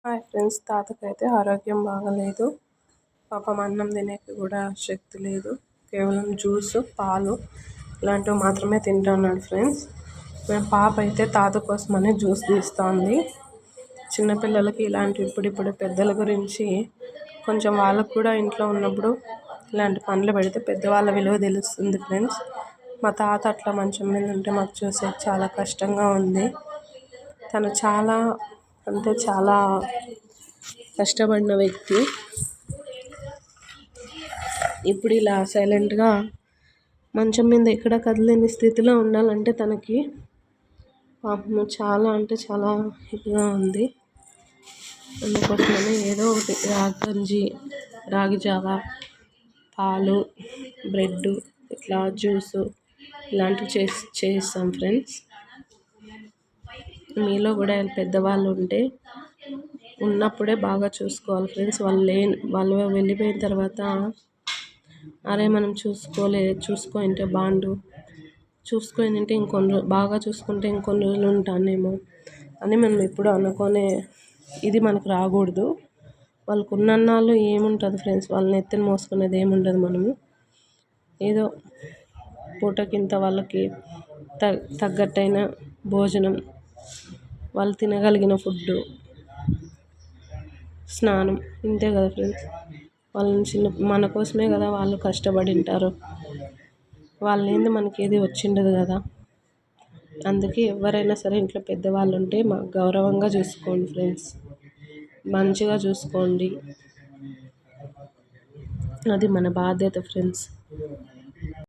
Hi friends, తాతకైతే ఆరోగ్యం బాగలేదు. పాపం అన్నం తినేకి కూడా శక్తి లేదు. కేవలం జ్యూస్, పాలు ఇలాంటివి మాత్రమే తింటున్నాడు ఫ్రెండ్స్. మేము పాప అయితే తాత కోసమని జ్యూస్ తీస్తుంది. చిన్నపిల్లలకి ఇలాంటివి ఇప్పుడిప్పుడు పెద్దల గురించి కొంచెం వాళ్ళకు కూడా ఇంట్లో ఉన్నప్పుడు ఇలాంటి పనులు పెడితే పెద్దవాళ్ళ విలువ తెలుస్తుంది ఫ్రెండ్స్. మా తాత అట్లా మంచం మీద ఉంటే మాకు చూసే చాలా కష్టంగా ఉంది. తను చాలా చాలా కష్టపడిన వ్యక్తి. ఇప్పుడు ఇలా సైలెంట్గా మంచం మీద ఎక్కడ కదలేని స్థితిలో ఉండాలంటే తనకి పాపం చాలా ఇదిగా ఉంది. అందుకోసమని ఏదో ఒకటి రాగి గంజి, రాగి జావా, పాలు, బ్రెడ్, ఇట్లా జ్యూసు ఇలాంటివి చేస్తాం ఫ్రెండ్స్. మీలో కూడా పెద్దవాళ్ళు ఉంటే ఉన్నప్పుడే బాగా చూసుకోవాలి ఫ్రెండ్స్. వాళ్ళు వెళ్ళిపోయిన తర్వాత అరే మనం చూసుకుంటే బాగుండు, చూసుకుంటే బాగా చూసుకుంటే ఇంకొన్ని రోజులు ఉంటానేమో అని మనం ఎప్పుడు అనుకునే ఇది మనకు రాకూడదు. వాళ్ళకు ఉన్నన్నాళ్ళు ఏముంటుంది ఫ్రెండ్స్, వాళ్ళని ఎత్తిన మోసుకునేది ఏముండదు. మనము ఏదో పూటకింత వాళ్ళకి తగ్గట్టయిన భోజనం, వాళ్ళు తినగలిగిన ఫుడ్డు, స్నానం, ఇంతే కదా ఫ్రెండ్స్. వాళ్ళని మన కోసమే కదా వాళ్ళు కష్టపడి ఉంటారు. వాళ్ళు లేనిదే మనకి ఏది వచ్చిండదు కదా. అందుకే ఎవరైనా సరే ఇంట్లో పెద్దవాళ్ళు ఉంటే గౌరవంగా చూసుకోండి ఫ్రెండ్స్, మంచిగా చూసుకోండి. అది మన బాధ్యత ఫ్రెండ్స్.